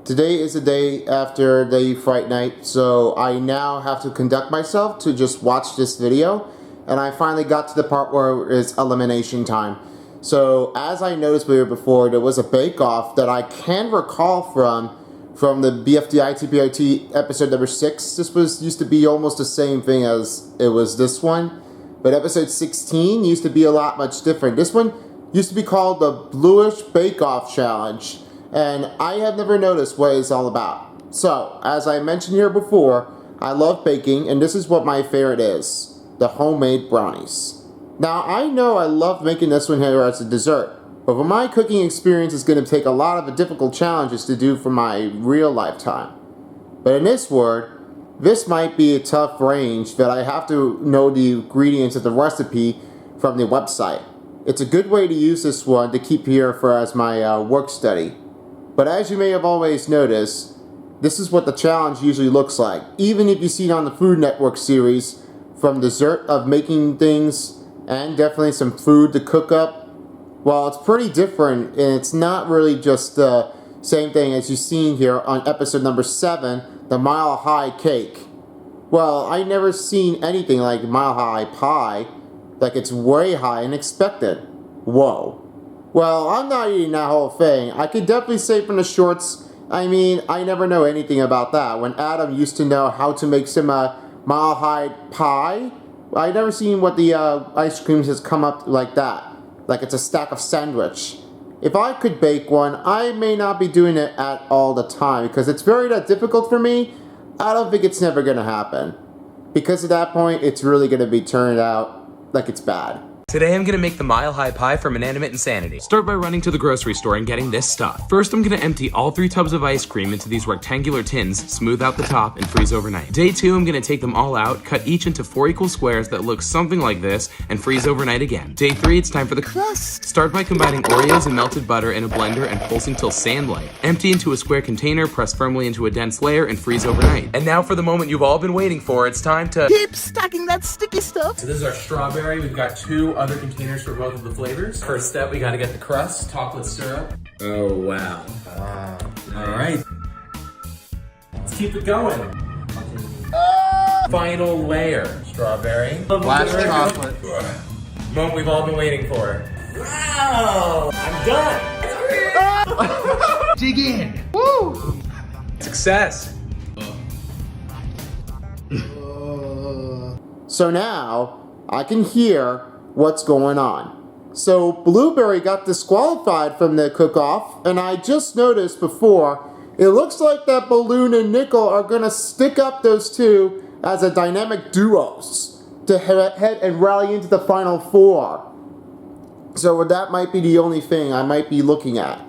Today is the day after the fight night, so I now have to conduct myself to just watch this video, and I finally got to the part where it's elimination time. So as I noticed before, there was a bake-off that I can recall from the BFDI TPIT episode number 6. This used to be almost the same thing as it was this one, but episode 16 used to be a lot much different. This one used to be called the Bluish Bake-Off Challenge, and I have never noticed what it's all about. So, as I mentioned here before, I love baking, and this is what my favorite is: the homemade brownies. Now, I know I love making this one here as a dessert, but for my cooking experience, it's going to take a lot of the difficult challenges to do for my real lifetime. But in this word, this might be a tough range that I have to know the ingredients of the recipe from the website. It's a good way to use this one to keep here for as my work study. But as you may have always noticed, this is what the challenge usually looks like. Even if you see it on the Food Network series, from dessert of making things and definitely some food to cook up, well, it's pretty different, and it's not really just the same thing as you've seen here on episode number 7, the Mile High Cake. Well, I never seen anything like Mile High Pie, like it's way high and expected. Whoa. Well, I'm not eating that whole thing. I could definitely say from the shorts, I mean, I never know anything about that. When Adam used to know how to make some Mile High Pie, I never seen what the ice creams has come up like that. Like it's a stack of sandwich. If I could bake one, I may not be doing it at all the time because it's very difficult for me. I don't think it's never going to happen. Because at that point, it's really going to be turned out like it's bad. Today I'm gonna make the Mile High Pie from Inanimate Insanity. Start by running to the grocery store and getting this stuff. First, I'm gonna empty all 3 tubs of ice cream into these rectangular tins, smooth out the top, and freeze overnight. Day 2, I'm gonna take them all out, cut each into 4 equal squares that look something like this, and freeze overnight again. Day 3, it's time for the crust. Start by combining Oreos and melted butter in a blender and pulsing till sand-like. Empty into a square container, press firmly into a dense layer, and freeze overnight. And now for the moment you've all been waiting for, it's time to keep stacking that sticky stuff. So this is our strawberry. We've got 2 other containers for both of the flavors. First step, we gotta get the crust, topped with syrup. Oh, wow. All right. Let's keep it going. Final layer, strawberry. Last chocolate. Moment we've all been waiting for. Wow, I'm done. Dig in. Woo! Success. So now, I can hear what's going on. So Blueberry got disqualified from the cook-off, and I just noticed before, it looks like that Balloon and Nickel are gonna stick up those two as a dynamic duos to head and rally into the final 4. So that might be the only thing I might be looking at.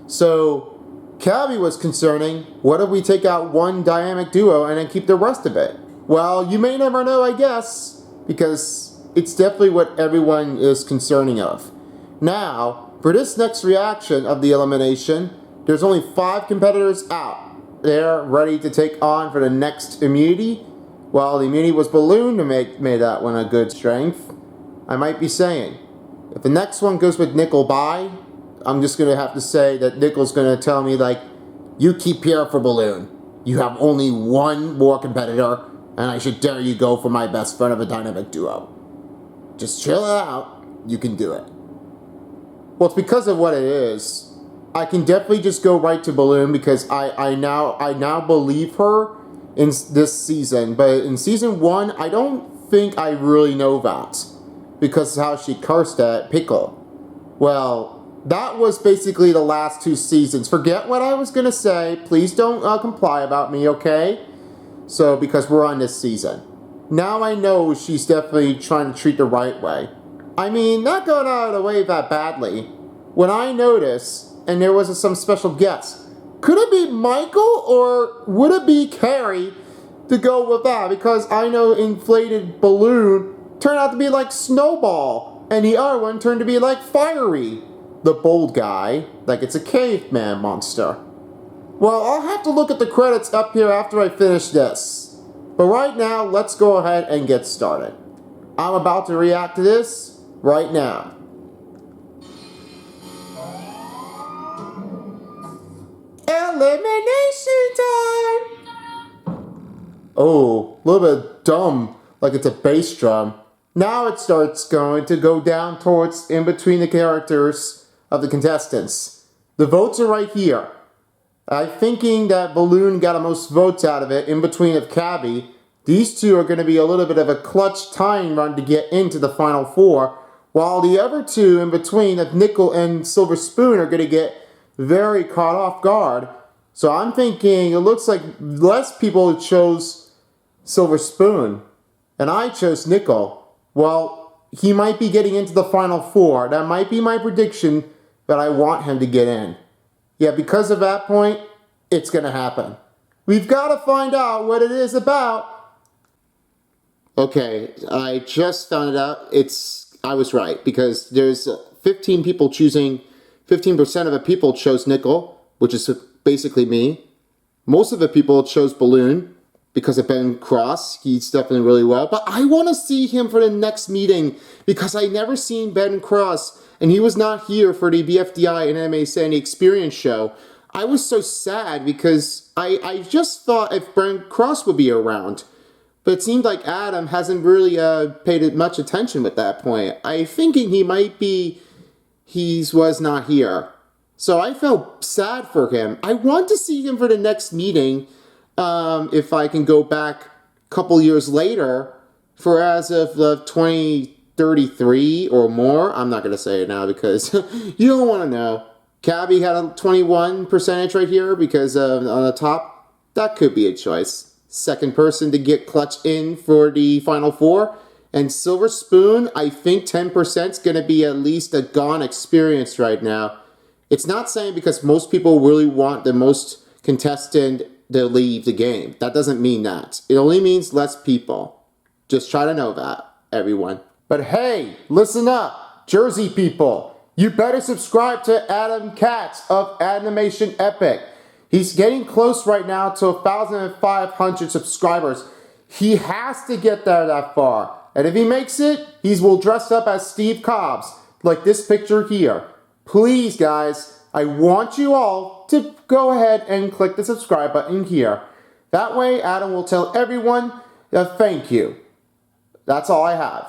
So Cabby was concerning, what if we take out one dynamic duo and then keep the rest of it? Well, you may never know, I guess, because it's definitely what everyone is concerning of. Now, for this next reaction of the elimination, there's only 5 competitors out. They're ready to take on for the next immunity. Well, the immunity was Balloon to made that one a good strength. I might be saying, if the next one goes with Nickel bye, I'm just going to have to say that Nickel's going to tell me, like, you keep here for Balloon. You have only one more competitor, and I should dare you go for my best friend of a dynamic duo. Just chill it out. You can do it. Well, it's because of what it is. I can definitely just go right to Balloon because I now believe her in this season. But in season 1, I don't think I really know that because of how she cursed at Pickle. Well, that was basically the last 2 seasons. Forget what I was gonna say. Please don't comply about me, okay? So because we're on this season. Now I know she's definitely trying to treat the right way. I mean, not going out of the way that badly. When I noticed, and there was some special guest, could it be Michael or would it be Carrie to go with that? Because I know Inflated Balloon turned out to be like Snowball, and the other one turned to be like Fiery, the bold guy, like it's a caveman monster. Well, I'll have to look at the credits up here after I finish this. But right now, let's go ahead and get started. I'm about to react to this right now. Elimination! Oh, a little bit dumb, like it's a bass drum. Now it starts going to go down towards in between the characters of the contestants. The votes are right here. I'm thinking that Balloon got the most votes out of it in between of Cabby. These two are going to be a little bit of a clutch time run to get into the final four, while the other two in between of Nickel and Silver Spoon are going to get very caught off guard. So I'm thinking it looks like less people chose Silver Spoon, and I chose Nickel. Well, he might be getting into the final four. That might be my prediction, but I want him to get in. Yeah, because of that point, it's going to happen. We've got to find out what it is about. Okay, I just found it out. I was right, because there's 15 people choosing, 15% of the people chose Nickel, which is basically me. Most of the people chose Balloon because of Ben Cross. He's definitely really well. But I want to see him for the next meeting because I never seen Ben Cross, and he was not here for the BFDI and Anime Insanity Experience show. I was so sad because I just thought if Ben Cross would be around. But it seemed like Adam hasn't really paid much attention at that point. I'm thinking he was not here. So I felt sad for him. I want to see him for the next meeting, if I can go back a couple years later, for as of 2033 or more. I'm not going to say it now because you don't want to know. Cabby had a 21% right here because on the top. That could be a choice. Second person to get clutch in for the final four. And Silver Spoon, I think 10% is going to be at least a gone experience right now. It's not saying because most people really want the most contestant to leave the game. That doesn't mean that. It only means less people. Just try to know that, everyone. But hey, listen up, Jersey people. You better subscribe to Adam Katz of Animation Epic. He's getting close right now to 1,500 subscribers. He has to get there that far. And if he makes it, he will dress up as Steve Cobbs, like this picture here. Please, guys, I want you all to go ahead and click the subscribe button here. That way, Adam will tell everyone thank you. That's all I have.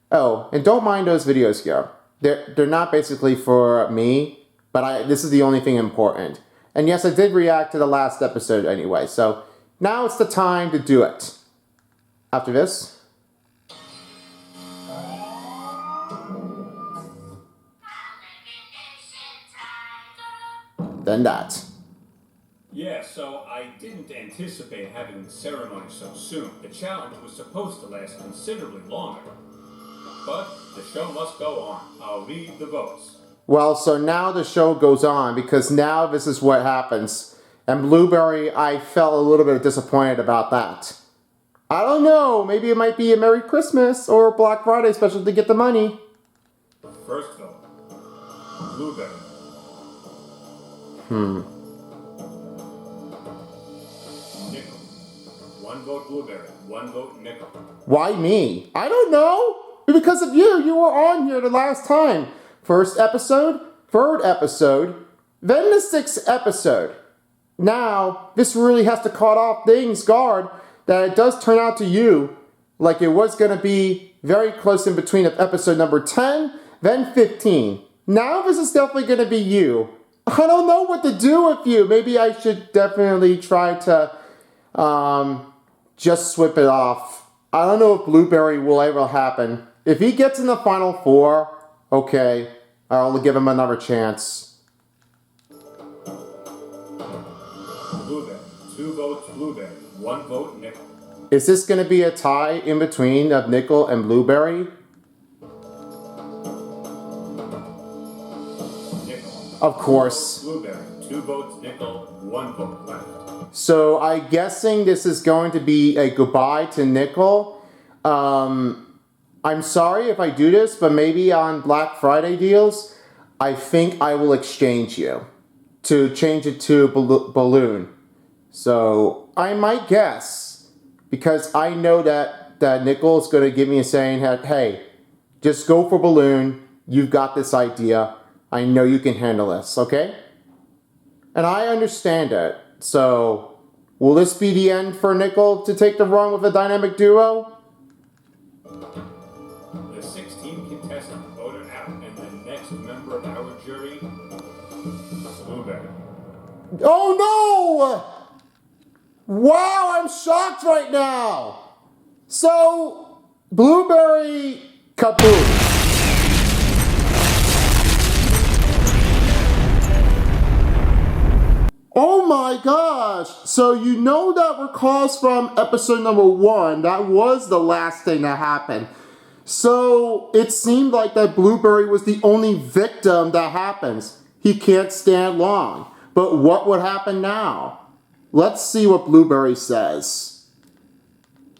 Oh, and don't mind those videos here. They're not basically for me, but this is the only thing important. And yes, I did react to the last episode anyway, so now it's the time to do it. After this. Then that. Yeah, so I didn't anticipate having the ceremony so soon. The challenge was supposed to last considerably longer. But the show must go on. I'll read the votes. Well, so now the show goes on because now this is what happens. And Blueberry, I felt a little bit disappointed about that. I don't know, maybe it might be a Merry Christmas or a Black Friday special to get the money. First vote, Blueberry. Nickel. One vote Blueberry, one vote Nickel. Why me? I don't know. Because of you. You were on here the last time. First episode, third episode, then the sixth episode. Now, this really has to cut off things guard that it does turn out to you like it was going to be very close in between of episode number 10, then 15. Now this is definitely going to be you. I don't know what to do with you. Maybe I should definitely try to just swip it off. I don't know if Blueberry will ever happen. If he gets in the final four, okay, I'll give him another chance. Blueberry. 2 votes Blueberry. 1 vote Nickel. Is this going to be a tie in between of Nickel and Blueberry? Nickel. Of course. 2 votes Blueberry. 2 votes Nickel. 1 vote left. So I'm guessing this is going to be a goodbye to Nickel. I'm sorry if I do this, but maybe on Black Friday deals, I think I will exchange you to change it to Balloon. So I might guess, because I know that Nickel is going to give me a saying, hey, just go for Balloon. You've got this idea. I know you can handle this, okay? And I understand it. So Will this be the end for Nickel to take the run with a dynamic duo? The 16 contestant voted out, and the next member of our jury is Blueberry. Oh no! Wow, I'm shocked right now! So, Blueberry, kaboom. Oh my gosh! So you know that recalls from episode number 1, that was the last thing that happened. So it seemed like that Blueberry was the only victim that happens. He can't stand long. But what would happen now? Let's see what Blueberry says.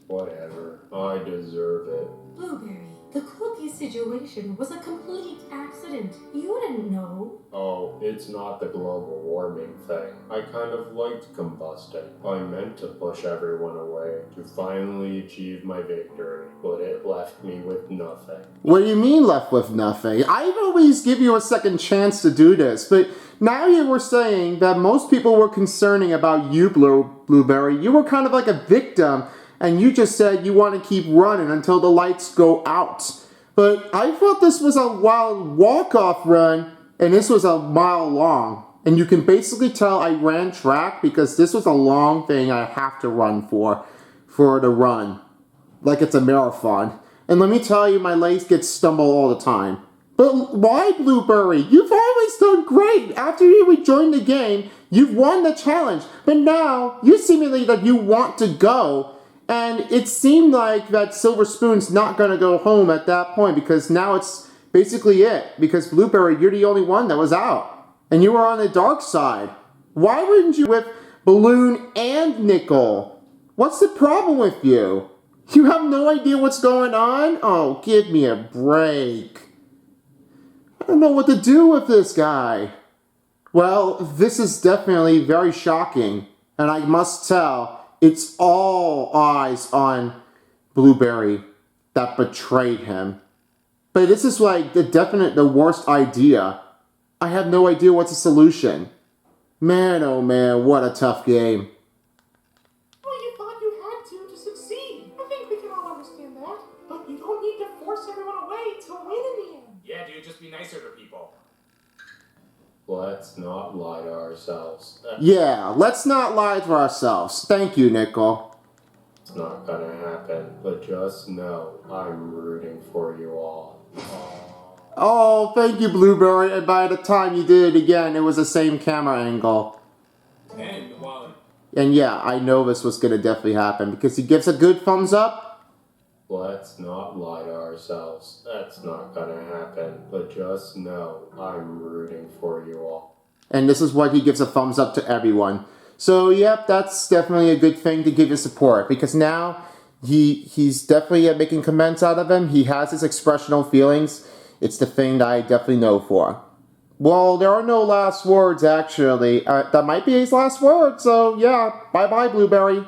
Whatever, I deserve it. Blueberry, the cookie situation was a complete accident. You didn't know. Oh, it's not the global warming thing. I kind of liked combusting. I meant to push everyone away to finally achieve my victory, but it left me with nothing. What do you mean left with nothing? I always give you a second chance to do this, but now you were saying that most people were concerning about you, Blueberry. You were kind of like a victim, and you just said you want to keep running until the lights go out. But I thought this was a wild walk-off run, and this was a mile long. And you can basically tell I ran track because this was a long thing I have to run for the run. Like it's a marathon. And let me tell you, my legs get stumbled all the time. But why, Blueberry? You've always done great. After you rejoined the game, you've won the challenge. But now, you seemingly that you want to go. And it seemed like that Silver Spoon's not going to go home at that point because now it's basically it. Because Blueberry, you're the only one that was out. And you were on the dark side. Why wouldn't you with Balloon and Nickel? What's the problem with you? You have no idea what's going on? Oh, give me a break. I don't know what to do with this guy. Well, this is definitely very shocking. And I must tell, it's all eyes on Blueberry that betrayed him. But this is like the worst idea. I have no idea what's the solution. Man, oh man, what a tough game. Well, you thought you had to succeed. I think we can all understand that. But you don't need to force everyone away to win in the end. Yeah, dude, just be nicer to people. Let's not lie to ourselves. Yeah, let's not lie to ourselves. Thank you, Nickel. It's not gonna happen, but just know I'm rooting for you all. Oh, thank you, Blueberry. And by the time you did it again, it was the same camera angle. And while And yeah, I know this was going to definitely happen because he gives a good thumbs up. Let's not lie to ourselves. That's not gonna happen, but just know I'm rooting for you all. And this is what he gives a thumbs up to everyone. So, yep, that's definitely a good thing to give his support because now he's definitely making comments out of him. He has his expressional feelings. It's the thing that I definitely know for. Well, there are no last words, actually. That might be his last word, so yeah, bye-bye, Blueberry.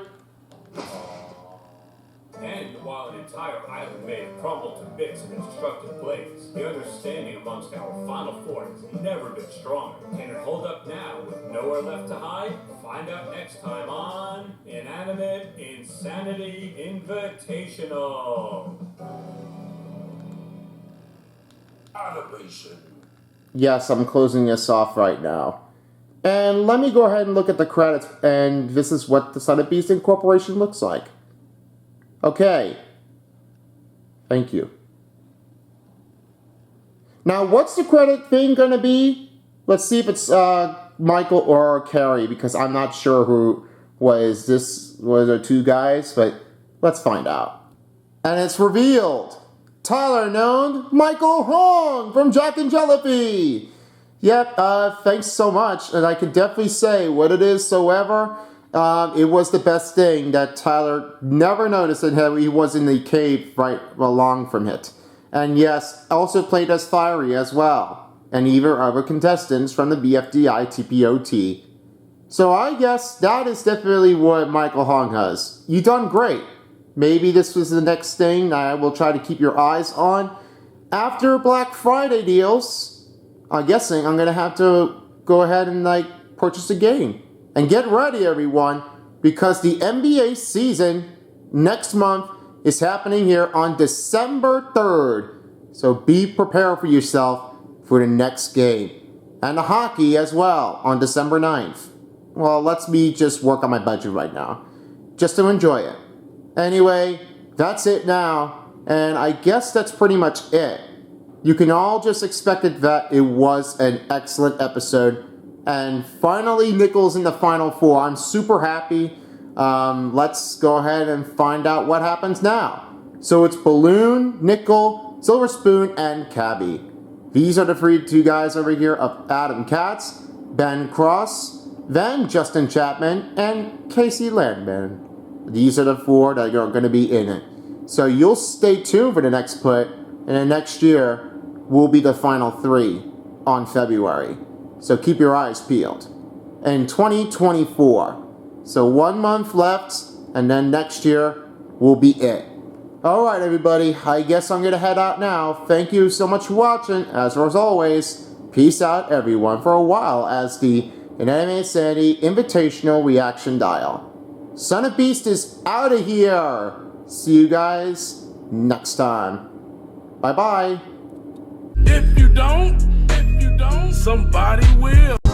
And while an entire island may have crumbled to bits in its destructive blaze, the understanding amongst our final four has never been stronger. Can it hold up now with nowhere left to hide? Find out next time on Inanimate Insanity Invitational. Animation. Yes, I'm closing this off right now. And let me go ahead and look at the credits, and this is what the Son of Beast Incorporation looks like. Okay. Thank you. Now, what's the credit thing gonna be? Let's see if it's Michael or Carrie, because I'm not sure who was this. Was there two guys? But let's find out. And it's revealed. Tyler known Michael Hong from Jack and Jellyfy. Yep, thanks so much. And I can definitely say what it is soever. It was the best thing that Tyler never noticed that he was in the cave right along from it. And yes, also played as Fiery as well. And even other contestants from the BFDI TPOT. So I guess that is definitely what Michael Hong has. You done great. Maybe this was the next thing I will try to keep your eyes on. After Black Friday deals, I'm guessing I'm going to have to go ahead and purchase a game. And get ready, everyone. because the NBA season next month is happening here on December 3rd. So be prepared for yourself for the next game. And the hockey as well on December 9th. Well, let me just work on my budget right now, just to enjoy it. Anyway, that's it now, and I guess that's pretty much it. You can all just expect that it was an excellent episode, and finally Nickel's in the Final Four. I'm super happy. Let's go ahead and find out what happens now. So it's Balloon, Nickel, Silver Spoon, and Cabby. These are the two guys over here of Adam Katz, Ben Cross, then Justin Chapman, and Casey Landman. These are the 4 that are going to be in it. So you'll stay tuned for the next put, and then next year will be the final 3 on February. So keep your eyes peeled. In 2024. So 1 month left, and then next year will be it. Alright everybody, I guess I'm going to head out now. Thank you so much for watching. As always, peace out everyone for a while as the Inanimate Insanity Invitational Reaction Dial. Son of Beast is out of here. See you guys next time. Bye bye. If you don't, somebody will.